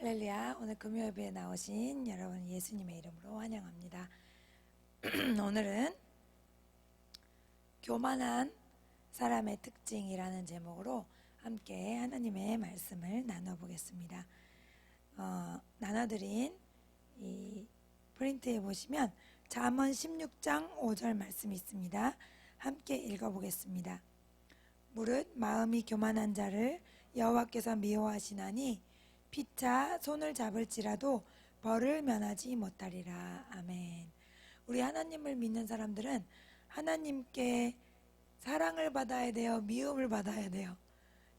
할렐루야. 오늘 금요예배에 나오신 여러분 예수님의 이름으로 환영합니다. 오늘은 교만한 사람의 특징이라는 제목으로 함께 하나님의 말씀을 나눠보겠습니다. 나눠드린 이 프린트에 보시면 잠언 16장 5절 말씀이 있습니다. 함께 읽어보겠습니다. 무릇 마음이 교만한 자를 여호와께서 미워하시나니 피차 손을 잡을지라도 벌을 면하지 못하리라. 아멘. 우리 하나님을 믿는 사람들은 하나님께 사랑을 받아야 돼요? 미움을 받아야 돼요?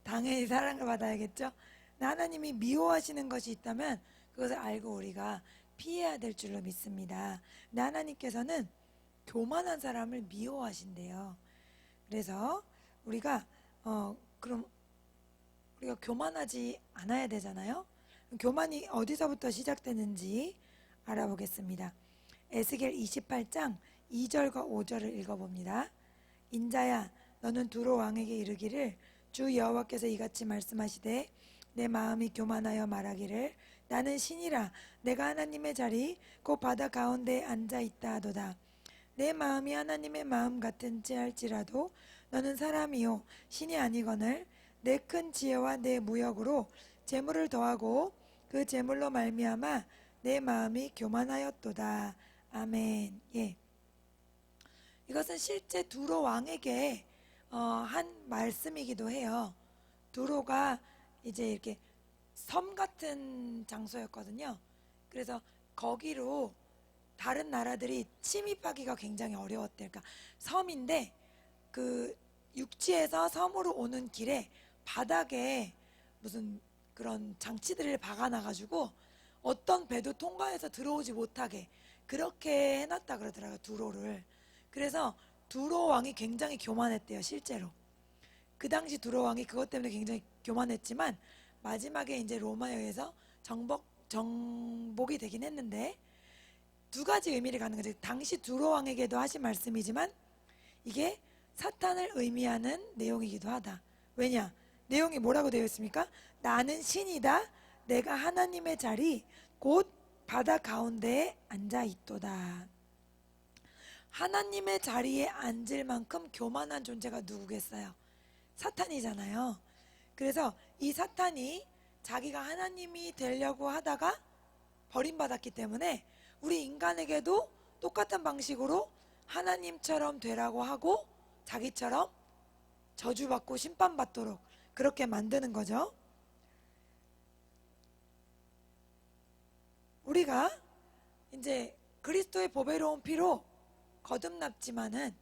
당연히 사랑을 받아야겠죠? 하나님이 미워하시는 것이 있다면 그것을 알고 우리가 피해야 될 줄로 믿습니다. 근데 하나님께서는 교만한 사람을 미워하신대요. 그래서 우리가 그럼 우리가 교만하지 않아야 되잖아요. 교만이 어디서부터 시작되는지 알아보겠습니다. 에스겔 28장 2절과 5절을 읽어봅니다. 인자야, 너는 두로 왕에게 이르기를 주 여호와께서 이같이 말씀하시되 내 마음이 교만하여 말하기를 나는 신이라 내가 하나님의 자리 곧 바다 가운데에 앉아있다 하도다. 내 마음이 하나님의 마음 같은지 할지라도 너는 사람이요 신이 아니거늘 내 큰 지혜와 내 무역으로 재물을 더하고 그 재물로 말미암아 내 마음이 교만하였도다. 아멘. 예. 이것은 실제 두로 왕에게 한 말씀이기도 해요. 두로가 이제 이렇게 섬 같은 장소였거든요. 그래서 거기로 다른 나라들이 침입하기가 굉장히 어려웠대요. 그러니까 섬인데 그 육지에서 섬으로 오는 길에 바닥에 무슨 그런 장치들을 박아놔가지고 어떤 배도 통과해서 들어오지 못하게 그렇게 해놨다 그러더라고요. 두로를. 그래서 두로 왕이 굉장히 교만했대요. 실제로 그 당시 두로 왕이 그것 때문에 굉장히 교만했지만 마지막에 이제 로마에 의해서 정복이 되긴 했는데 두 가지 의미를 갖는 거죠. 당시 두로 왕에게도 하신 말씀이지만 이게 사탄을 의미하는 내용이기도 하다. 왜냐? 내용이 뭐라고 되어 있습니까? 나는 신이다. 내가 하나님의 자리 곧 바다 가운데에 앉아있도다. 하나님의 자리에 앉을 만큼 교만한 존재가 누구겠어요? 사탄이잖아요. 그래서 이 사탄이 자기가 하나님이 되려고 하다가 버림받았기 때문에 우리 인간에게도 똑같은 방식으로 하나님처럼 되라고 하고 자기처럼 저주받고 심판받도록 그렇게 만드는 거죠. 우리가 이제 그리스도의 보배로운 피로 거듭났지만은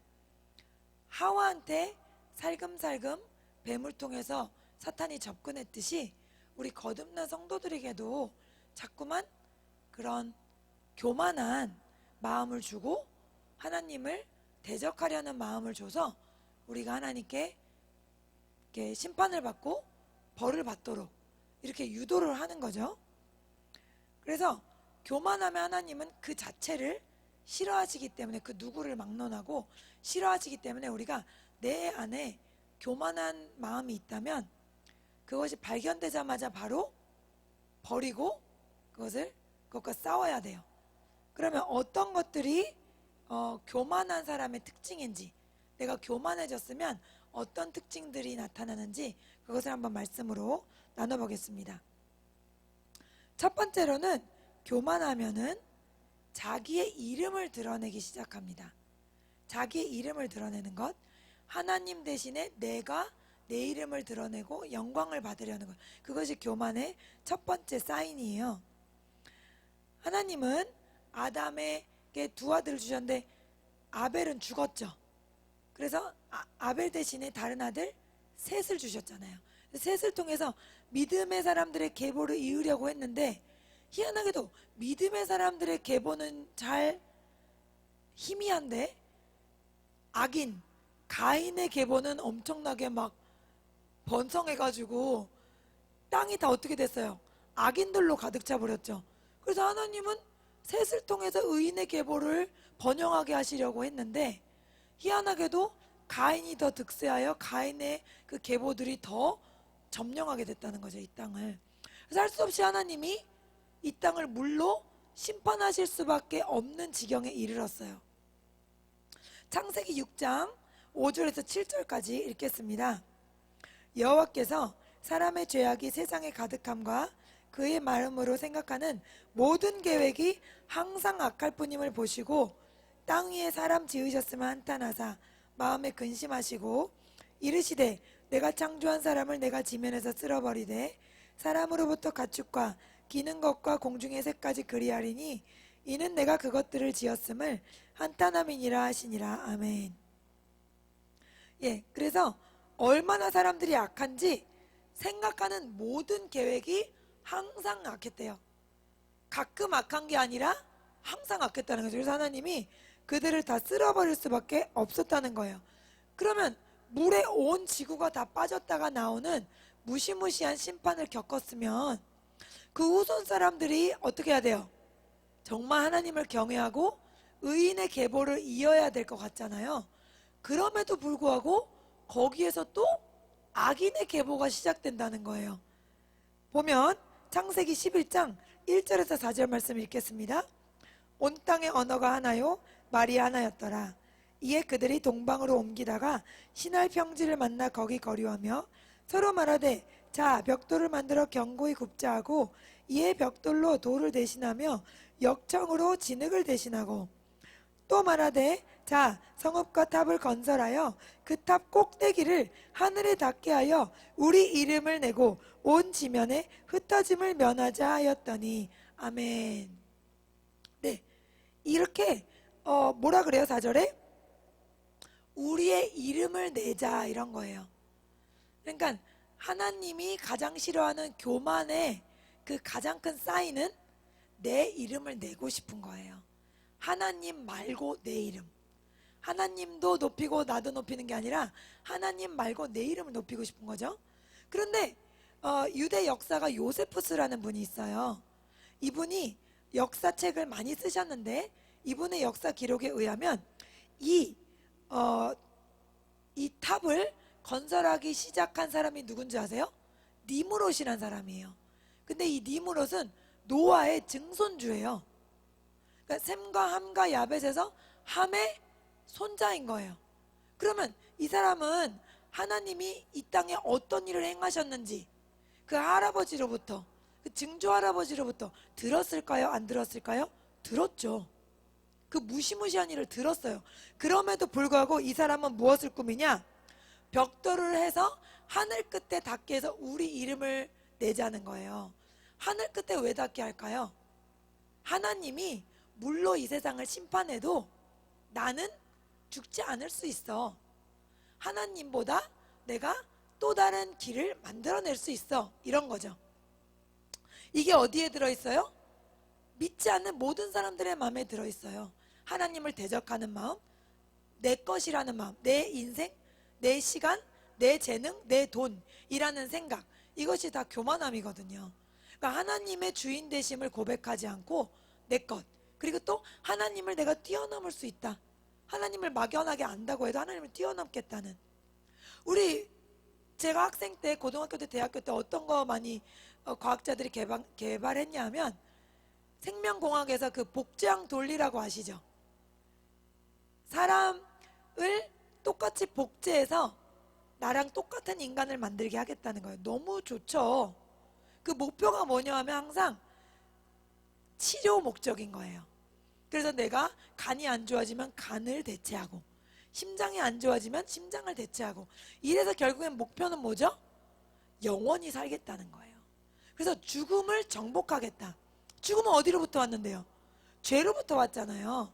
하와한테 살금살금 뱀을 통해서 사탄이 접근했듯이 우리 거듭난 성도들에게도 자꾸만 그런 교만한 마음을 주고 하나님을 대적하려는 마음을 줘서 우리가 하나님께 이렇게 심판을 받고 벌을 받도록 이렇게 유도를 하는 거죠. 그래서 교만하면 하나님은 그 자체를 싫어하시기 때문에 그 누구를 막론하고 싫어하시기 때문에 우리가 내 안에 교만한 마음이 있다면 그것이 발견되자마자 바로 버리고 그것과 싸워야 돼요. 그러면 어떤 것들이 교만한 사람의 특징인지, 내가 교만해졌으면 어떤 특징들이 나타나는지 그것을 한번 말씀으로 나눠보겠습니다. 첫 번째로는 교만하면은 자기의 이름을 드러내기 시작합니다. 자기의 이름을 드러내는 것, 하나님 대신에 내가 내 이름을 드러내고 영광을 받으려는 것, 그것이 교만의 첫 번째 사인이에요. 하나님은 아담에게 두 아들을 주셨는데 아벨은 죽었죠. 그래서 아벨 대신에 다른 아들 셋을 주셨잖아요. 셋을 통해서 믿음의 사람들의 계보를 이으려고 했는데 희한하게도 믿음의 사람들의 계보는 잘 희미한데 악인 가인의 계보는 엄청나게 막 번성해가지고 땅이 다 어떻게 됐어요? 악인들로 가득 차버렸죠. 그래서 하나님은 셋을 통해서 의인의 계보를 번영하게 하시려고 했는데 희한하게도 가인이 더 득세하여 가인의 그 계보들이 더 점령하게 됐다는 거죠. 이 땅을. 그래서 할 수 없이 하나님이 이 땅을 물로 심판하실 수밖에 없는 지경에 이르렀어요. 창세기 6장 5절에서 7절까지 읽겠습니다. 여호와께서 사람의 죄악이 세상에 가득함과 그의 마음으로 생각하는 모든 계획이 항상 악할 뿐임을 보시고 땅 위에 사람 지으셨으면 한탄하사 마음에 근심하시고 이르시되 내가 창조한 사람을 내가 지면에서 쓸어버리되 사람으로부터 가축과 기는 것과 공중의 새까지 그리하리니 이는 내가 그것들을 지었음을 한탄함이니라 하시니라. 아멘. 예, 그래서 얼마나 사람들이 악한지 생각하는 모든 계획이 항상 악했대요. 가끔 악한 게 아니라 항상 악했다는 거죠. 그래서 하나님이 그들을 다 쓸어버릴 수밖에 없었다는 거예요. 그러면 물에 온 지구가 다 빠졌다가 나오는 무시무시한 심판을 겪었으면 그 후손 사람들이 어떻게 해야 돼요? 정말 하나님을 경외하고 의인의 계보를 이어야 될 것 같잖아요. 그럼에도 불구하고 거기에서 또 악인의 계보가 시작된다는 거예요. 보면 창세기 11장 1절에서 4절 말씀 읽겠습니다. 온 땅의 언어가 하나요 말이 하나였더라. 이에 그들이 동방으로 옮기다가 신할 평지를 만나 거기 거류하며 서로 말하되 자 벽돌을 만들어 견고히 굽자 하고 이에 벽돌로 돌을 대신하며 역청으로 진흙을 대신하고 또 말하되 자 성읍과 탑을 건설하여 그 탑 꼭대기를 하늘에 닿게 하여 우리 이름을 내고 온 지면에 흩어짐을 면하자 하였더니 아멘. 네, 이렇게 뭐라 그래요? 4절에 우리의 이름을 내자 이런 거예요. 그러니까 하나님이 가장 싫어하는 교만의 그 가장 큰 사인은 내 이름을 내고 싶은 거예요. 하나님 말고 내 이름. 하나님도 높이고 나도 높이는 게 아니라 하나님 말고 내 이름을 높이고 싶은 거죠. 그런데 유대 역사가 요세푸스라는 분이 있어요. 이분이 역사책을 많이 쓰셨는데 이분의 역사 기록에 의하면 이 탑을 건설하기 시작한 사람이 누군지 아세요? 니무롯이란 사람이에요. 근데 이 니무롯은 노아의 증손주예요. 그러니까 셈과 함과 야벳에서 함의 손자인 거예요. 그러면 이 사람은 하나님이 이 땅에 어떤 일을 행하셨는지 그 할아버지로부터 그 증조 할아버지로부터 들었을까요? 안 들었을까요? 들었죠. 그 무시무시한 일을 들었어요. 그럼에도 불구하고 이 사람은 무엇을 꾸미냐? 벽돌을 해서 하늘 끝에 닿게 해서 우리 이름을 내자는 거예요. 하늘 끝에 왜 닿게 할까요? 하나님이 물로 이 세상을 심판해도 나는 죽지 않을 수 있어. 하나님보다 내가 또 다른 길을 만들어낼 수 있어. 이런 거죠. 이게 어디에 들어있어요? 믿지 않는 모든 사람들의 마음에 들어있어요. 하나님을 대적하는 마음, 내 것이라는 마음, 내 인생, 내 시간, 내 재능, 내 돈이라는 생각, 이것이 다 교만함이거든요. 그러니까 하나님의 주인 되심을 고백하지 않고 내 것, 그리고 또 하나님을 내가 뛰어넘을 수 있다. 하나님을 막연하게 안다고 해도 하나님을 뛰어넘겠다는. 제가 학생 때, 고등학교 때, 대학교 때 어떤 거 많이 과학자들이 개발했냐 하면 생명공학에서 그 복제형 돌리라고 아시죠? 사람을 똑같이 복제해서 나랑 똑같은 인간을 만들게 하겠다는 거예요. 너무 좋죠. 그 목표가 뭐냐 하면 항상 치료 목적인 거예요. 그래서 내가 간이 안 좋아지면 간을 대체하고 심장이 안 좋아지면 심장을 대체하고 이래서 결국엔 목표는 뭐죠? 영원히 살겠다는 거예요. 그래서 죽음을 정복하겠다. 죽음은 어디로부터 왔는데요? 죄로부터 왔잖아요.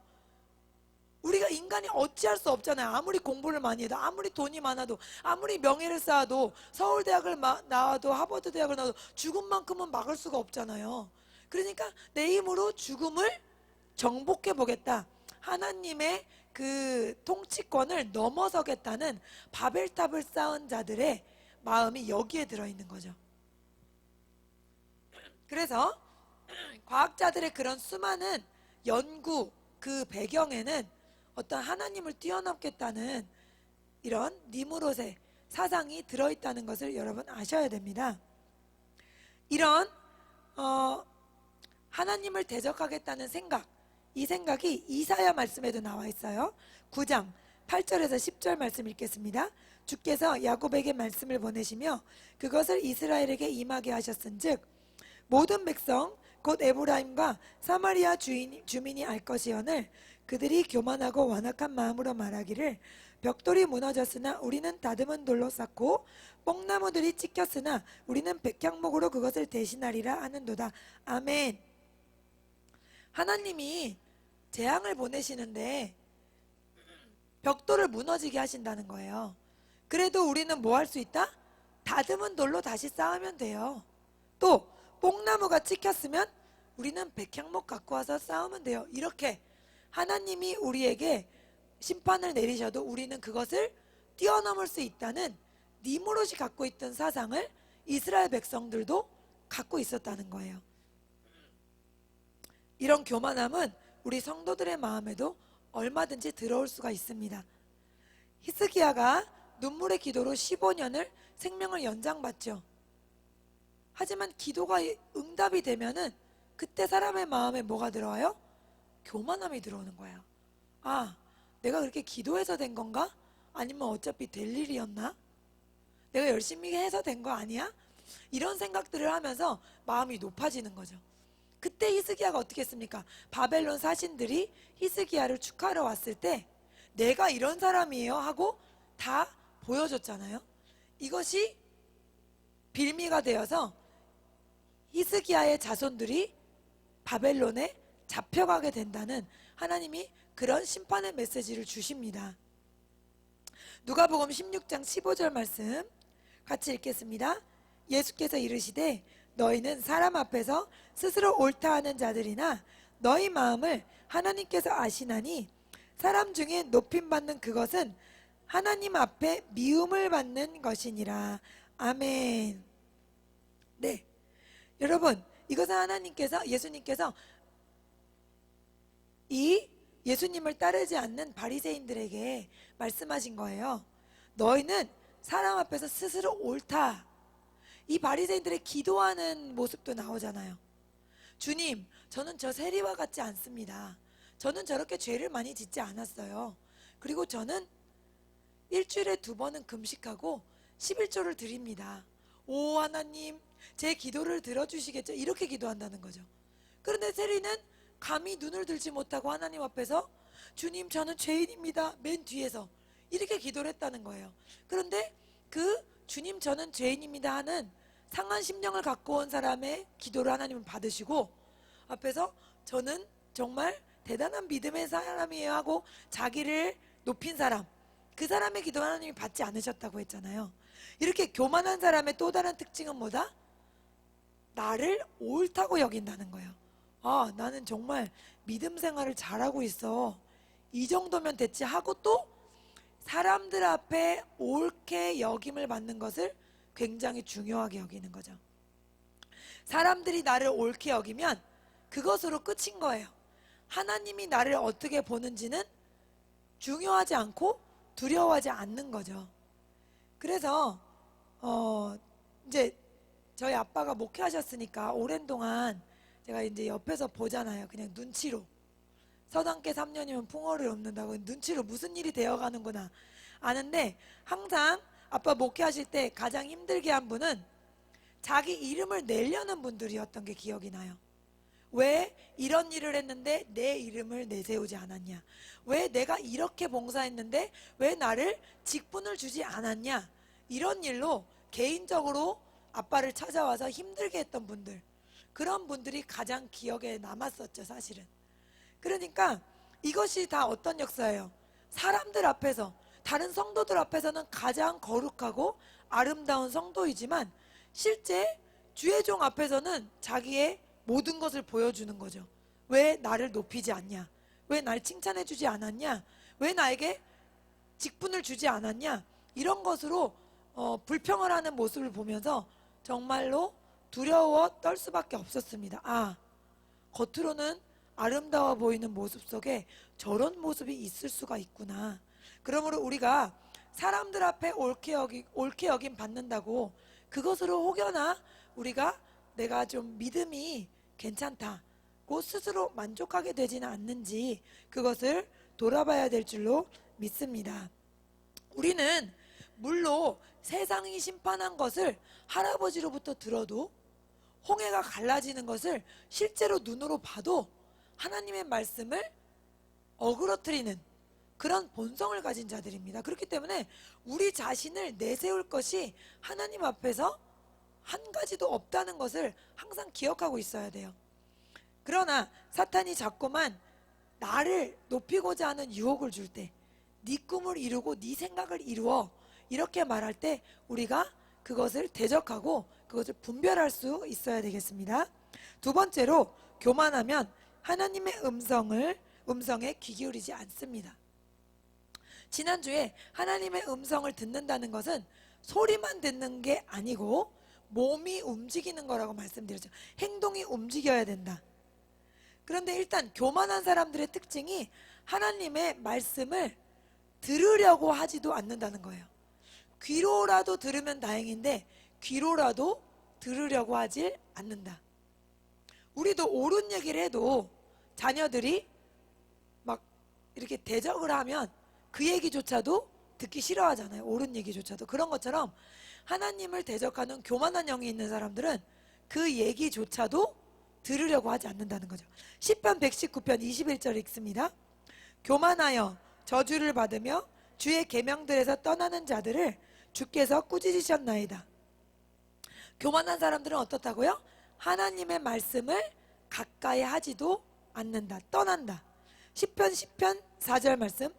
우리가 인간이 어찌할 수 없잖아요. 아무리 공부를 많이 해도, 아무리 돈이 많아도, 아무리 명예를 쌓아도, 서울대학을 나와도, 하버드 대학을 나와도 죽음만큼은 막을 수가 없잖아요. 그러니까 내 힘으로 죽음을 정복해 보겠다. 하나님의 그 통치권을 넘어서겠다는 바벨탑을 쌓은 자들의 마음이 여기에 들어있는 거죠. 그래서 과학자들의 그런 수많은 연구 그 배경에는 어떤 하나님을 뛰어넘겠다는 이런 니무롯의 사상이 들어있다는 것을 여러분 아셔야 됩니다. 이런 하나님을 대적하겠다는 생각, 이 생각이 이사야 말씀에도 나와 있어요. 9장 8절에서 10절 말씀 읽겠습니다. 주께서 야곱에게 말씀을 보내시며 그것을 이스라엘에게 임하게 하셨은즉 모든 백성 곧 에브라임과 사마리아 주민이 알 것이오늘 그들이 교만하고 완악한 마음으로 말하기를 벽돌이 무너졌으나 우리는 다듬은 돌로 쌓고 뽕나무들이 찍혔으나 우리는 백향목으로 그것을 대신하리라 하는도다. 아멘. 하나님이 재앙을 보내시는데 벽돌을 무너지게 하신다는 거예요. 그래도 우리는 뭐 할 수 있다? 다듬은 돌로 다시 쌓으면 돼요. 또 뽕나무가 찍혔으면 우리는 백향목 갖고 와서 쌓으면 돼요. 이렇게 하나님이 우리에게 심판을 내리셔도 우리는 그것을 뛰어넘을 수 있다는 니무롯이 갖고 있던 사상을 이스라엘 백성들도 갖고 있었다는 거예요. 이런 교만함은 우리 성도들의 마음에도 얼마든지 들어올 수가 있습니다. 히스기야가 눈물의 기도로 15년을 생명을 연장받죠. 하지만 기도가 응답이 되면은 그때 사람의 마음에 뭐가 들어와요? 교만함이 들어오는 거예요. 아, 내가 그렇게 기도해서 된 건가? 아니면 어차피 될 일이었나? 내가 열심히 해서 된 거 아니야? 이런 생각들을 하면서 마음이 높아지는 거죠. 그때 히스기야가 어떻게 했습니까? 바벨론 사신들이 히스기야를 축하하러 왔을 때 내가 이런 사람이에요 하고 다 보여줬잖아요. 이것이 빌미가 되어서 히스기야의 자손들이 바벨론에 잡혀가게 된다는 하나님이 그런 심판의 메시지를 주십니다. 누가복음 16장 15절 말씀 같이 읽겠습니다. 예수께서 이르시되 너희는 사람 앞에서 스스로 옳다 하는 자들이나 너희 마음을 하나님께서 아시나니 사람 중에 높임받는 그것은 하나님 앞에 미움을 받는 것이니라. 아멘. 네, 여러분, 이것은 하나님께서, 예수님께서 이 예수님을 따르지 않는 바리새인들에게 말씀하신 거예요. 너희는 사람 앞에서 스스로 옳다. 이 바리새인들의 기도하는 모습도 나오잖아요. 주님, 저는 저 세리와 같지 않습니다. 저는 저렇게 죄를 많이 짓지 않았어요. 그리고 저는 일주일에 2번은 금식하고 11조를 드립니다. 오 하나님, 제 기도를 들어주시겠죠? 이렇게 기도한다는 거죠. 그런데 세리는 감히 눈을 들지 못하고 하나님 앞에서 주님, 저는 죄인입니다. 맨 뒤에서 이렇게 기도를 했다는 거예요. 그런데 그 주님, 저는 죄인입니다 하는 상한 심령을 갖고 온 사람의 기도를 하나님은 받으시고 앞에서 저는 정말 대단한 믿음의 사람이에요 하고 자기를 높인 사람, 그 사람의 기도 하나님이 받지 않으셨다고 했잖아요. 이렇게 교만한 사람의 또 다른 특징은 뭐다? 나를 옳다고 여긴다는 거예요. 아, 나는 정말 믿음 생활을 잘하고 있어. 이 정도면 됐지 하고 또 사람들 앞에 옳게 여김을 받는 것을 굉장히 중요하게 여기는 거죠. 사람들이 나를 옳게 여기면 그것으로 끝인 거예요. 하나님이 나를 어떻게 보는지는 중요하지 않고 두려워하지 않는 거죠. 그래서 이제 저희 아빠가 목회하셨으니까 오랜 동안 제가 이제 옆에서 보잖아요. 그냥 눈치로. 서당계 3년이면 풍어를 얻는다고 눈치로 무슨 일이 되어가는구나 아는데, 항상 아빠 목회하실 때 가장 힘들게 한 분은 자기 이름을 내려는 분들이었던 게 기억이 나요. 왜 이런 일을 했는데 내 이름을 내세우지 않았냐? 왜 내가 이렇게 봉사했는데 왜 나를 직분을 주지 않았냐? 이런 일로 개인적으로 아빠를 찾아와서 힘들게 했던 분들, 그런 분들이 가장 기억에 남았었죠, 사실은. 그러니까 이것이 다 어떤 역사예요? 사람들 앞에서, 다른 성도들 앞에서는 가장 거룩하고 아름다운 성도이지만 실제 주의 종 앞에서는 자기의 모든 것을 보여주는 거죠. 왜 나를 높이지 않냐? 왜 날 칭찬해 주지 않았냐? 왜 나에게 직분을 주지 않았냐? 이런 것으로 불평을 하는 모습을 보면서 정말로 두려워 떨 수밖에 없었습니다. 아, 겉으로는 아름다워 보이는 모습 속에 저런 모습이 있을 수가 있구나. 그러므로 우리가 사람들 앞에 옳게 여김 받는다고 그것으로 혹여나 우리가 내가 좀 믿음이 괜찮다, 받고 스스로 만족하게 되지는 않는지 그것을 돌아봐야 될 줄로 믿습니다. 우리는 물로 세상이 심판한 것을 할아버지로부터 들어도, 홍해가 갈라지는 것을 실제로 눈으로 봐도 하나님의 말씀을 어그러뜨리는 그런 본성을 가진 자들입니다. 그렇기 때문에 우리 자신을 내세울 것이 하나님 앞에서 한 가지도 없다는 것을 항상 기억하고 있어야 돼요. 그러나 사탄이 자꾸만 나를 높이고자 하는 유혹을 줄 때, 네 꿈을 이루고 네 생각을 이루어, 이렇게 말할 때 우리가 그것을 대적하고 그것을 분별할 수 있어야 되겠습니다. 두 번째로, 교만하면 하나님의 음성에 귀 기울이지 않습니다. 지난주에 하나님의 음성을 듣는다는 것은 소리만 듣는 게 아니고 몸이 움직이는 거라고 말씀드렸죠. 행동이 움직여야 된다. 그런데 일단 교만한 사람들의 특징이 하나님의 말씀을 들으려고 하지도 않는다는 거예요. 귀로라도 들으면 다행인데 귀로라도 들으려고 하질 않는다. 우리도 옳은 얘기를 해도 자녀들이 막 이렇게 대적을 하면 그 얘기조차도 듣기 싫어하잖아요. 옳은 얘기조차도. 그런 것처럼 하나님을 대적하는 교만한 영이 있는 사람들은 그 얘기조차도 들으려고 하지 않는다는 거죠. 시편 119편 21절 읽습니다. 교만하여 저주를 받으며 주의 계명들에서 떠나는 자들을 주께서 꾸짖으셨나이다. 교만한 사람들은 어떻다고요? 하나님의 말씀을 가까이 하지도 않는다. 떠난다. 시편 10편 4절 말씀.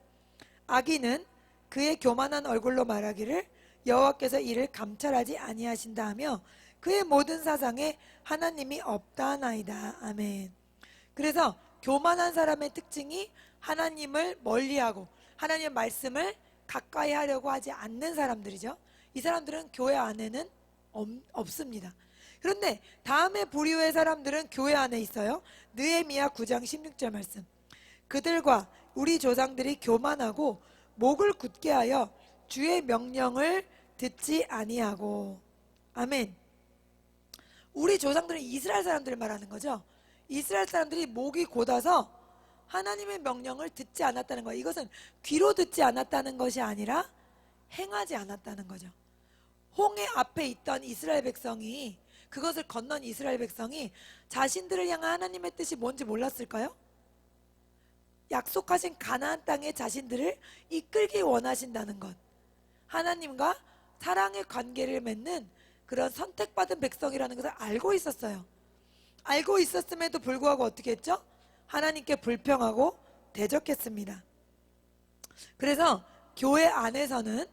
악인은 그의 교만한 얼굴로 말하기를 여호와께서 이를 감찰하지 아니하신다 하며 그의 모든 사상에 하나님이 없다 하나이다. 아멘. 그래서 교만한 사람의 특징이 하나님을 멀리하고 하나님의 말씀을 가까이 하려고 하지 않는 사람들이죠. 이 사람들은 교회 안에는 없습니다. 그런데 다음에 부류의 사람들은 교회 안에 있어요. 느헤미야 9장 16절 말씀. 그들과 우리 조상들이 교만하고 목을 굳게 하여 주의 명령을 듣지 아니하고. 아멘. 우리 조상들은 이스라엘 사람들을 말하는 거죠. 이스라엘 사람들이 목이 곧아서 하나님의 명령을 듣지 않았다는 거예요. 이것은 귀로 듣지 않았다는 것이 아니라 행하지 않았다는 거죠. 홍해 앞에 있던 이스라엘 백성이, 그것을 건넌 이스라엘 백성이 자신들을 향한 하나님의 뜻이 뭔지 몰랐을까요? 약속하신 가나안 땅에 자신들을 이끌기 원하신다는 것, 하나님과 사랑의 관계를 맺는 그런 선택받은 백성이라는 것을 알고 있었어요. 알고 있었음에도 불구하고 어떻게 했죠? 하나님께 불평하고 대적했습니다. 그래서 교회 안에서는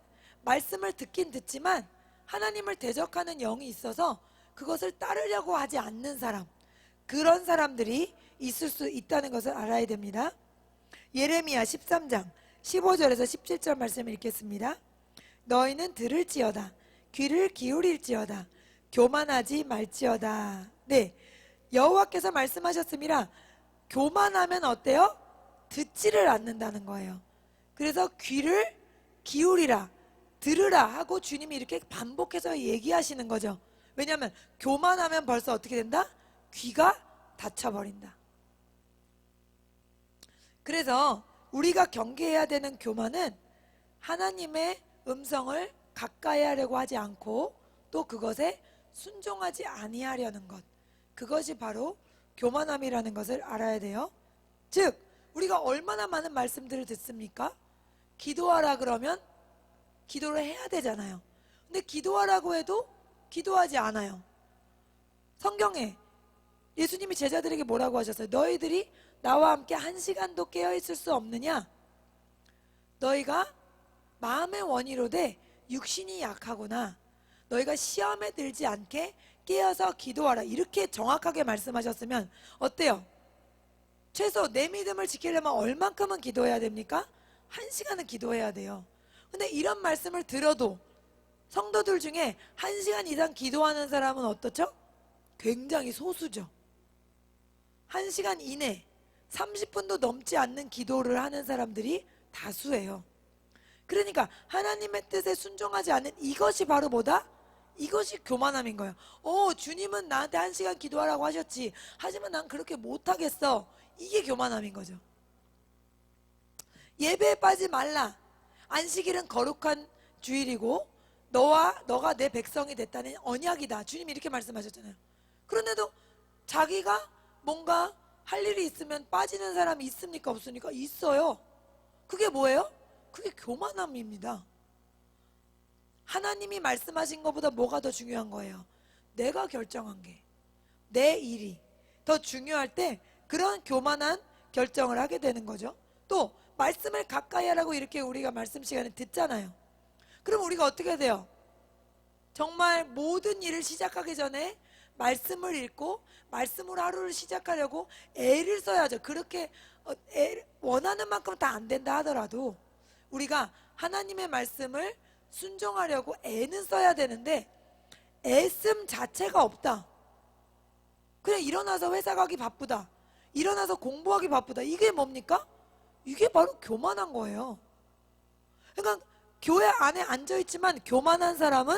말씀을 듣긴 듣지만 하나님을 대적하는 영이 있어서 그것을 따르려고 하지 않는 사람, 그런 사람들이 있을 수 있다는 것을 알아야 됩니다. 예레미야 13장 15절에서 17절 말씀을 읽겠습니다. 너희는 들을지어다 귀를 기울일지어다 교만하지 말지어다. 네, 여호와께서 말씀하셨습니다. 교만하면 어때요? 듣지를 않는다는 거예요. 그래서 귀를 기울이라, 들으라 하고 주님이 이렇게 반복해서 얘기하시는 거죠. 왜냐하면 교만하면 벌써 어떻게 된다? 귀가 닫혀버린다. 그래서 우리가 경계해야 되는 교만은 하나님의 음성을 가까이 하려고 하지 않고 또 그것에 순종하지 아니하려는 것, 그것이 바로 교만함이라는 것을 알아야 돼요. 즉 우리가 얼마나 많은 말씀들을 듣습니까? 기도하라 그러면 기도를 해야 되잖아요. 근데 기도하라고 해도 기도하지 않아요. 성경에 예수님이 제자들에게 뭐라고 하셨어요? 너희들이 나와 함께 1시간도 깨어있을 수 없느냐? 너희가 마음의 원이로되 육신이 약하구나. 너희가 시험에 들지 않게 깨어서 기도하라. 이렇게 정확하게 말씀하셨으면 어때요? 최소 내 믿음을 지키려면 얼만큼은 기도해야 됩니까? 1시간은 기도해야 돼요. 근데 이런 말씀을 들어도 성도들 중에 1시간 이상 기도하는 사람은 어떻죠? 굉장히 소수죠. 1시간 이내 30분도 넘지 않는 기도를 하는 사람들이 다수예요. 그러니까 하나님의 뜻에 순종하지 않는 이것이 바로 뭐다? 이것이 교만함인 거예요. 주님은 나한테 1시간 기도하라고 하셨지. 하지만 난 그렇게 못하겠어. 이게 교만함인 거죠. 예배에 빠지지 말라. 안식일은 거룩한 주일이고 너가 내 백성이 됐다는 언약이다. 주님이 이렇게 말씀하셨잖아요. 그런데도 자기가 뭔가 할 일이 있으면 빠지는 사람이 있습니까? 없습니까? 있어요. 그게 뭐예요? 그게 교만함입니다. 하나님이 말씀하신 것보다 뭐가 더 중요한 거예요? 내가 결정한 게, 내 일이 더 중요할 때 그런 교만한 결정을 하게 되는 거죠. 또 말씀을 가까이 하라고 이렇게 우리가 말씀 시간에 듣잖아요. 그럼 우리가 어떻게 해야 돼요? 정말 모든 일을 시작하기 전에 말씀을 읽고 말씀으로 하루를 시작하려고 애를 써야죠. 그렇게 원하는 만큼 다 안 된다 하더라도 우리가 하나님의 말씀을 순종하려고 애는 써야 되는데 애씀 자체가 없다. 그냥 일어나서 회사 가기 바쁘다. 일어나서 공부하기 바쁘다. 이게 뭡니까? 이게 바로 교만한 거예요. 그러니까 교회 안에 앉아있지만 교만한 사람은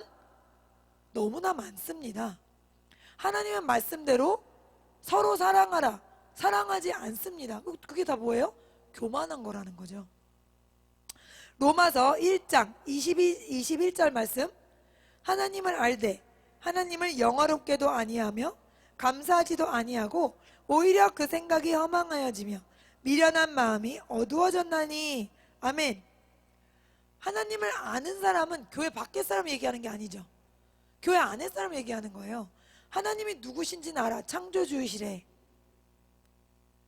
너무나 많습니다. 하나님의 말씀대로 서로 사랑하라. 사랑하지 않습니다. 그게 다 뭐예요? 교만한 거라는 거죠. 로마서 1장 21절 말씀. 하나님을 알되 하나님을 영화롭게도 아니하며 감사하지도 아니하고 오히려 그 생각이 허망하여지며 미련한 마음이 어두워졌나니. 아멘. 하나님을 아는 사람은 교회 밖에 사람 얘기하는 게 아니죠. 교회 안에 사람 얘기하는 거예요. 하나님이 누구신지는 알아. 창조주이시래.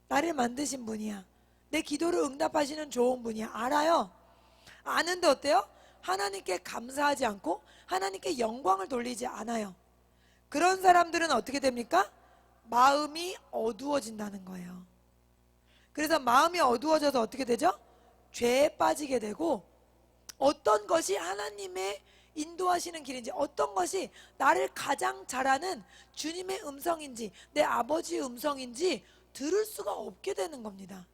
나를 만드신 분이야. 내 기도를 응답하시는 좋은 분이야. 알아요. 아는데 어때요? 하나님께 감사하지 않고 하나님께 영광을 돌리지 않아요. 그런 사람들은 어떻게 됩니까? 마음이 어두워진다는 거예요. 그래서 마음이 어두워져서 어떻게 되죠? 죄에 빠지게 되고 어떤 것이 하나님의 인도하시는 길인지, 어떤 것이 나를 가장 잘 아는 주님의 음성인지 내 아버지의 음성인지 들을 수가 없게 되는 겁니다.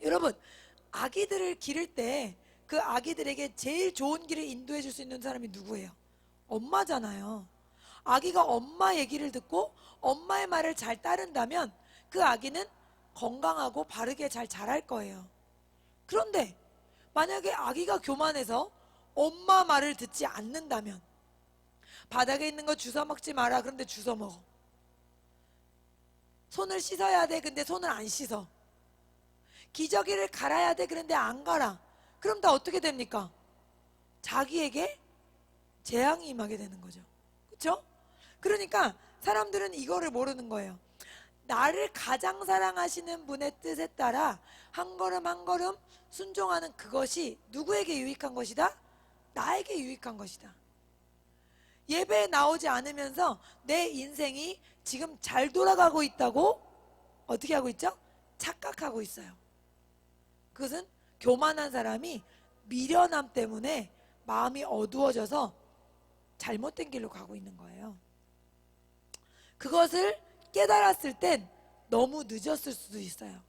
여러분, 아기들을 기를 때 그 아기들에게 제일 좋은 길을 인도해 줄 수 있는 사람이 누구예요? 엄마잖아요. 아기가 엄마 얘기를 듣고 엄마의 말을 잘 따른다면 그 아기는 건강하고 바르게 잘 자랄 거예요. 그런데 만약에 아기가 교만해서 엄마 말을 듣지 않는다면, 바닥에 있는 거 주워 먹지 마라. 그런데 주워 먹어. 손을 씻어야 돼. 근데 손을 안 씻어. 기저귀를 갈아야 돼. 그런데 안 갈아. 그럼 다 어떻게 됩니까? 자기에게 재앙이 임하게 되는 거죠. 그렇죠? 그러니까 사람들은 이거를 모르는 거예요. 나를 가장 사랑하시는 분의 뜻에 따라 한 걸음 한 걸음 순종하는 그것이 누구에게 유익한 것이다? 나에게 유익한 것이다. 예배에 나오지 않으면서 내 인생이 지금 잘 돌아가고 있다고 어떻게 하고 있죠? 착각하고 있어요. 그것은 교만한 사람이 미련함 때문에 마음이 어두워져서 잘못된 길로 가고 있는 거예요. 그것을 깨달았을 땐 너무 늦었을 수도 있어요.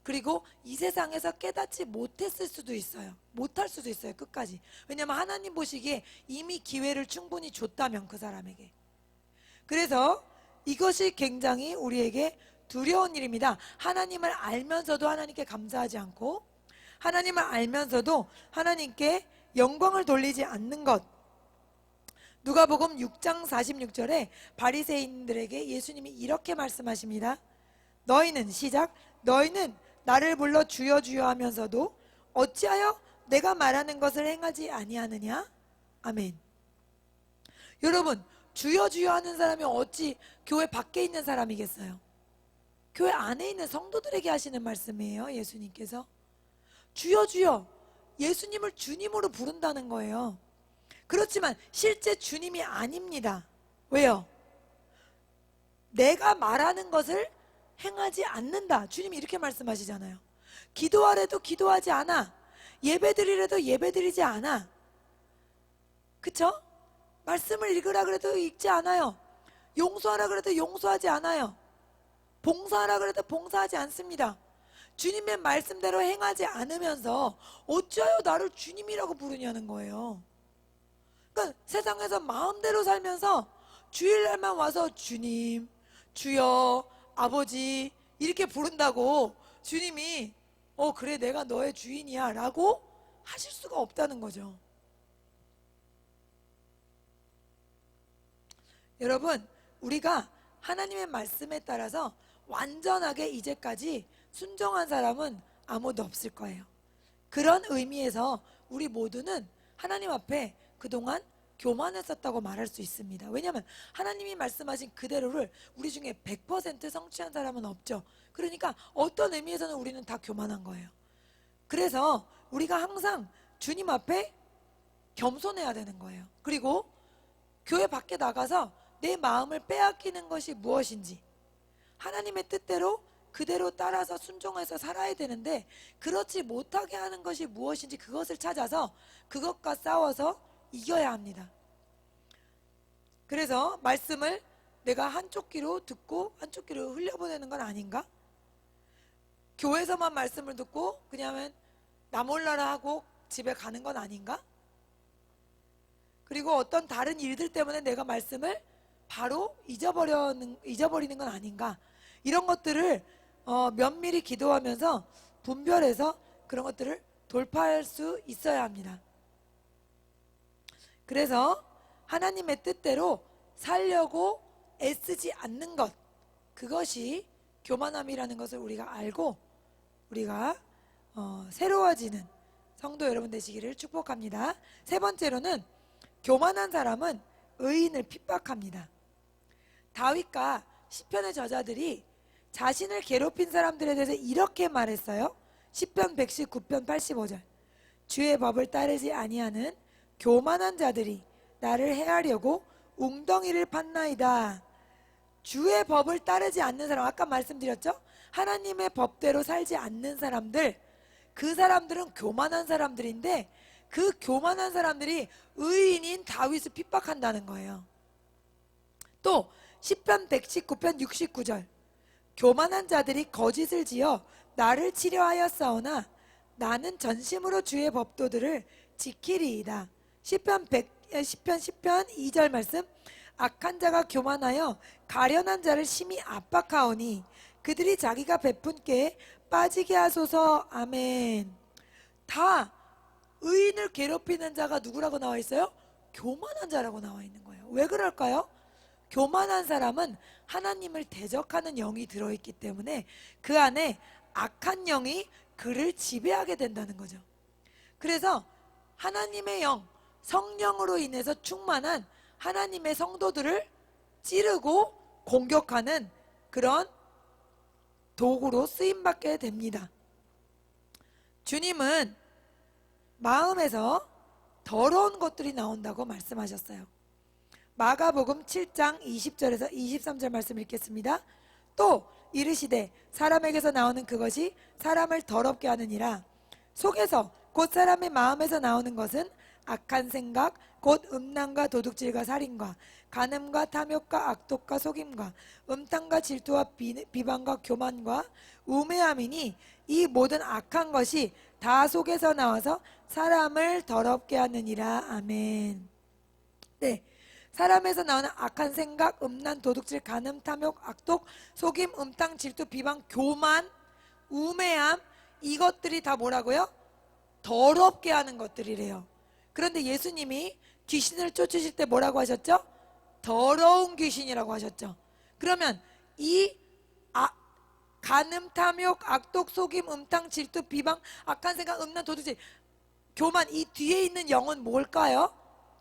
그리고 이 세상에서 깨닫지 못했을 수도 있어요. 못할 수도 있어요. 끝까지. 왜냐하면 하나님 보시기에 이미 기회를 충분히 줬다면 그 사람에게. 그래서 이것이 굉장히 우리에게 두려운 일입니다. 하나님을 알면서도 하나님께 감사하지 않고 하나님을 알면서도 하나님께 영광을 돌리지 않는 것. 누가복음 6장 46절에 바리새인들에게 예수님이 이렇게 말씀하십니다. 너희는 시작. 너희는 나를 불러 주여 주여 하면서도 어찌하여 내가 말하는 것을 행하지 아니하느냐? 아멘. 여러분, 주여 주여 하는 사람이 어찌 교회 밖에 있는 사람이겠어요? 교회 안에 있는 성도들에게 하시는 말씀이에요. 예수님께서 주여 주여, 예수님을 주님으로 부른다는 거예요. 그렇지만 실제 주님이 아닙니다. 왜요? 내가 말하는 것을 행하지 않는다. 주님이 이렇게 말씀하시잖아요. 기도하래도 기도하지 않아. 예배드리래도 예배드리지 않아. 그쵸? 말씀을 읽으라 그래도 읽지 않아요. 용서하라 그래도 용서하지 않아요. 봉사하라 그래도 봉사하지 않습니다. 주님의 말씀대로 행하지 않으면서 어찌하여 나를 주님이라고 부르냐는 거예요. 그러니까 세상에서 마음대로 살면서 주일날만 와서 주님, 주여, 아버지 이렇게 부른다고 주님이 그래 내가 너의 주인이야 라고 하실 수가 없다는 거죠. 여러분, 우리가 하나님의 말씀에 따라서 완전하게 이제까지 순종한 사람은 아무도 없을 거예요. 그런 의미에서 우리 모두는 하나님 앞에 그동안 교만했었다고 말할 수 있습니다. 왜냐하면 하나님이 말씀하신 그대로를 우리 중에 100% 성취한 사람은 없죠. 그러니까 어떤 의미에서는 우리는 다 교만한 거예요. 그래서 우리가 항상 주님 앞에 겸손해야 되는 거예요. 그리고 교회 밖에 나가서 내 마음을 빼앗기는 것이 무엇인지 하나님의 뜻대로 그대로 따라서 순종해서 살아야 되는데 그렇지 못하게 하는 것이 무엇인지 그것을 찾아서 그것과 싸워서 이겨야 합니다. 그래서 말씀을 내가 한쪽 귀로 듣고 한쪽 귀로 흘려보내는 건 아닌가? 교회에서만 말씀을 듣고 그냥 나 몰라라 하고 집에 가는 건 아닌가? 그리고 어떤 다른 일들 때문에 내가 말씀을 바로 잊어버리는 건 아닌가? 이런 것들을 면밀히 기도하면서 분별해서 그런 것들을 돌파할 수 있어야 합니다. 그래서 하나님의 뜻대로 살려고 애쓰지 않는 것, 그것이 교만함이라는 것을 우리가 알고 우리가 새로워지는 성도 여러분 되시기를 축복합니다. 세 번째로는 교만한 사람은 의인을 핍박합니다. 다윗과 시편의 저자들이 자신을 괴롭힌 사람들에 대해서 이렇게 말했어요. 시편 119편 85절. 주의 법을 따르지 아니하는 교만한 자들이 나를 해하려고 웅덩이를 팠나이다. 주의 법을 따르지 않는 사람, 아까 말씀드렸죠? 하나님의 법대로 살지 않는 사람들, 그 사람들은 교만한 사람들인데 그 교만한 사람들이 의인인 다윗을 핍박한다는 거예요. 또 시편 119편 69절. 교만한 자들이 거짓을 지어 나를 치려하였사오나 나는 전심으로 주의 법도들을 지키리이다. 시편 10편 2절 말씀. 악한 자가 교만하여 가련한 자를 심히 압박하오니 그들이 자기가 베푼 꾀에 빠지게 하소서. 아멘. 다 의인을 괴롭히는 자가 누구라고 나와 있어요? 교만한 자라고 나와 있는 거예요. 왜 그럴까요? 교만한 사람은 하나님을 대적하는 영이 들어있기 때문에 그 안에 악한 영이 그를 지배하게 된다는 거죠. 그래서 하나님의 영, 성령으로 인해서 충만한 하나님의 성도들을 찌르고 공격하는 그런 도구로 쓰임받게 됩니다. 주님은 마음에서 더러운 것들이 나온다고 말씀하셨어요. 마가복음 7장 20절에서 23절 말씀 읽겠습니다. 또 이르시되 사람에게서 나오는 그것이 사람을 더럽게 하느니라. 속에서 곧 사람의 마음에서 나오는 것은 악한 생각 곧 음란과 도둑질과 살인과 간음과 탐욕과 악독과 속임과 음탕과 질투와 비방과 교만과 우매함이니 이 모든 악한 것이 다 속에서 나와서 사람을 더럽게 하느니라. 아멘. 네, 사람에서 나오는 악한 생각, 음란, 도둑질, 간음, 탐욕, 악독, 속임, 음탕, 질투, 비방, 교만, 우매함, 이것들이 다 뭐라고요? 더럽게 하는 것들이래요. 그런데 예수님이 귀신을 쫓으실 때 뭐라고 하셨죠? 더러운 귀신이라고 하셨죠. 그러면 이 간음, 탐욕, 악독, 속임, 음탕, 질투, 비방, 악한 생각, 음란, 도둑질, 교만, 이 뒤에 있는 영은 뭘까요?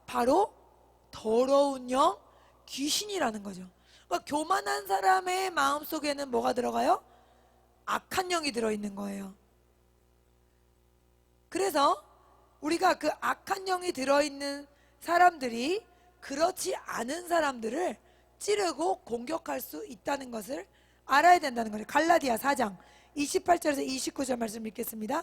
바로 더러운 영, 귀신이라는 거죠. 그러니까 교만한 사람의 마음속에는 뭐가 들어가요? 악한 영이 들어있는 거예요. 그래서 우리가 그 악한 영이 들어있는 사람들이 그렇지 않은 사람들을 찌르고 공격할 수 있다는 것을 알아야 된다는 거예요. 갈라디아 4장 28절에서 29절 말씀 읽겠습니다.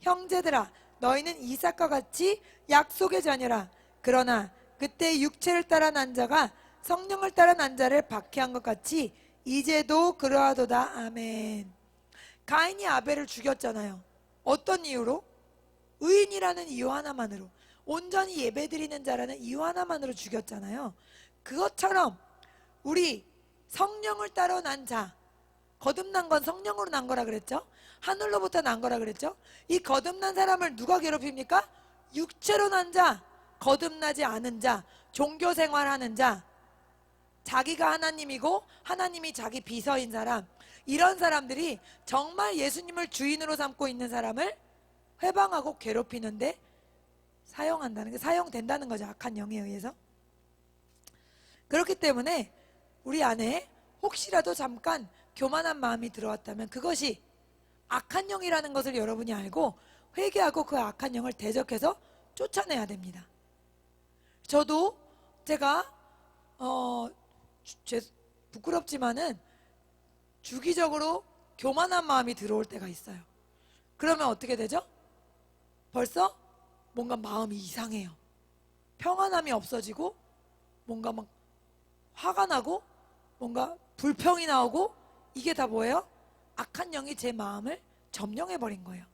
형제들아 너희는 이삭과 같이 약속의 자녀라. 그러나 그때 육체를 따라 난 자가 성령을 따라 난 자를 박해한 것 같이 이제도 그러하도다. 아멘. 가인이 아벨을 죽였잖아요. 어떤 이유로? 의인이라는 이유 하나만으로. 온전히 예배드리는 자라는 이유 하나만으로 죽였잖아요. 그것처럼 우리 성령을 따라 난 자, 거듭난 건 성령으로 난 거라 그랬죠? 하늘로부터 난 거라 그랬죠? 이 거듭난 사람을 누가 괴롭힙니까? 육체로 난 자, 거듭나지 않은 자, 종교 생활하는 자, 자기가 하나님이고 하나님이 자기 비서인 사람, 이런 사람들이 정말 예수님을 주인으로 삼고 있는 사람을 회방하고 괴롭히는데 사용된다는 거죠. 악한 영에 의해서. 그렇기 때문에 우리 안에 혹시라도 잠깐 교만한 마음이 들어왔다면 그것이 악한 영이라는 것을 여러분이 알고 회개하고 그 악한 영을 대적해서 쫓아내야 됩니다. 저도 제가 부끄럽지만은 주기적으로 교만한 마음이 들어올 때가 있어요. 그러면 어떻게 되죠? 벌써 뭔가 마음이 이상해요. 평안함이 없어지고 뭔가 막 화가 나고 뭔가 불평이 나오고, 이게 다 뭐예요? 악한 영이 제 마음을 점령해버린 거예요.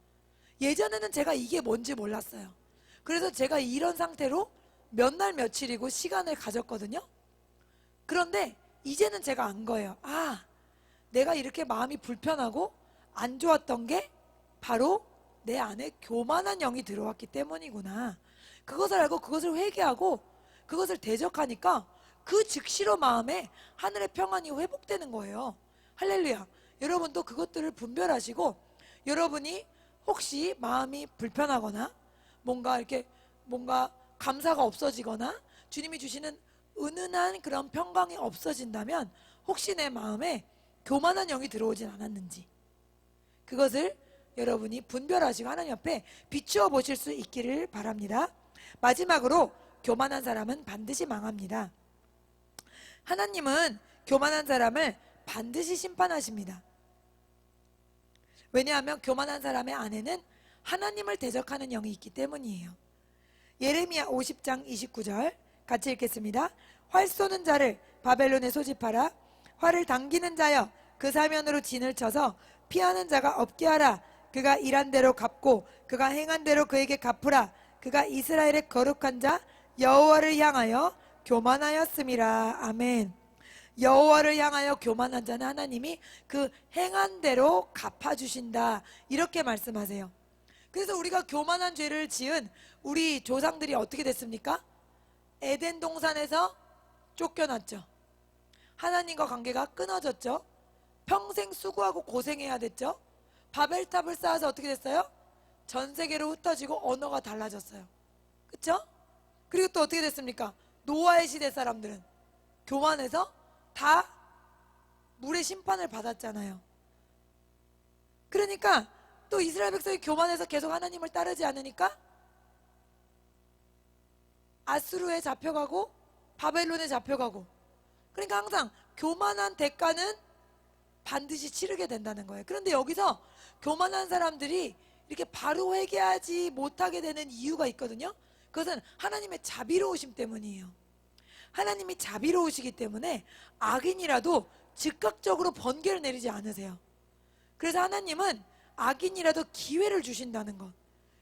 예전에는 제가 이게 뭔지 몰랐어요. 그래서 제가 이런 상태로 몇 날 며칠이고 시간을 가졌거든요. 그런데 이제는 제가 안 거예요. 아, 내가 이렇게 마음이 불편하고 안 좋았던 게 바로 내 안에 교만한 영이 들어왔기 때문이구나. 그것을 알고 그것을 회개하고 그것을 대적하니까 그 즉시로 마음에 하늘의 평안이 회복되는 거예요. 할렐루야. 여러분도 그것들을 분별하시고, 여러분이 혹시 마음이 불편하거나 뭔가 감사가 없어지거나 주님이 주시는 은은한 그런 평강이 없어진다면 혹시 내 마음에 교만한 영이 들어오진 않았는지, 그것을 여러분이 분별하시고 하나님 앞에 비추어 보실 수 있기를 바랍니다. 마지막으로, 교만한 사람은 반드시 망합니다. 하나님은 교만한 사람을 반드시 심판하십니다. 왜냐하면 교만한 사람의 안에는 하나님을 대적하는 영이 있기 때문이에요. 예레미야 50장 29절 같이 읽겠습니다. 활 쏘는 자를 바벨론에 소집하라. 활을 당기는 자여 그 사면으로 진을 쳐서 피하는 자가 없게 하라. 그가 일한 대로 갚고 그가 행한 대로 그에게 갚으라. 그가 이스라엘의 거룩한 자 여호와를 향하여 교만하였음이라. 아멘. 여호와를 향하여 교만한 자는 하나님이 그 행한 대로 갚아주신다, 이렇게 말씀하세요. 그래서 우리가 교만한 죄를 지은 우리 조상들이 어떻게 됐습니까? 에덴 동산에서 쫓겨났죠. 하나님과 관계가 끊어졌죠. 평생 수고하고 고생해야 됐죠. 바벨탑을 쌓아서 어떻게 됐어요? 전 세계로 흩어지고 언어가 달라졌어요. 그렇죠? 그리고 또 어떻게 됐습니까? 노아의 시대 사람들은 교만해서 다 물의 심판을 받았잖아요. 그러니까 또 이스라엘 백성이 교만해서 계속 하나님을 따르지 않으니까 아수르에 잡혀가고 바벨론에 잡혀가고, 그러니까 항상 교만한 대가는 반드시 치르게 된다는 거예요. 그런데 여기서 교만한 사람들이 이렇게 바로 회개하지 못하게 되는 이유가 있거든요. 그것은 하나님의 자비로우심 때문이에요. 하나님이 자비로우시기 때문에 악인이라도 즉각적으로 번개를 내리지 않으세요. 그래서 하나님은 악인이라도 기회를 주신다는 것.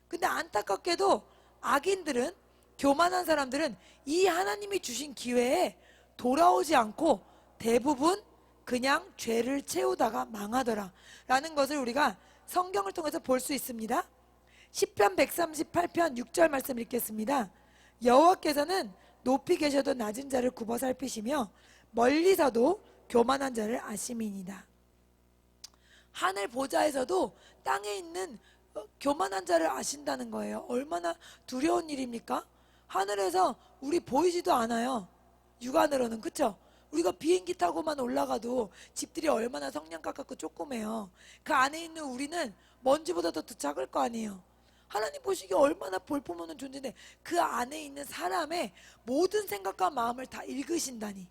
근데 안타깝게도 악인들은, 교만한 사람들은 이 하나님이 주신 기회에 돌아오지 않고 대부분 그냥 죄를 채우다가 망하더라 라는 것을 우리가 성경을 통해서 볼 수 있습니다. 시편 138편 6절 말씀 읽겠습니다. 여호와께서는 높이 계셔도 낮은 자를 굽어 살피시며 멀리서도 교만한 자를 아심이니이다. 하늘 보좌에서도 땅에 있는 교만한 자를 아신다는 거예요. 얼마나 두려운 일입니까? 하늘에서 우리 보이지도 않아요. 육안으로는. 그쵸? 우리가 비행기 타고만 올라가도 집들이 얼마나 성냥 가깝고 조그매요. 그 안에 있는 우리는 먼지보다도 더 작을 거 아니에요. 하나님 보시기에 얼마나 볼품없는 존재인데 그 안에 있는 사람의 모든 생각과 마음을 다 읽으신다니,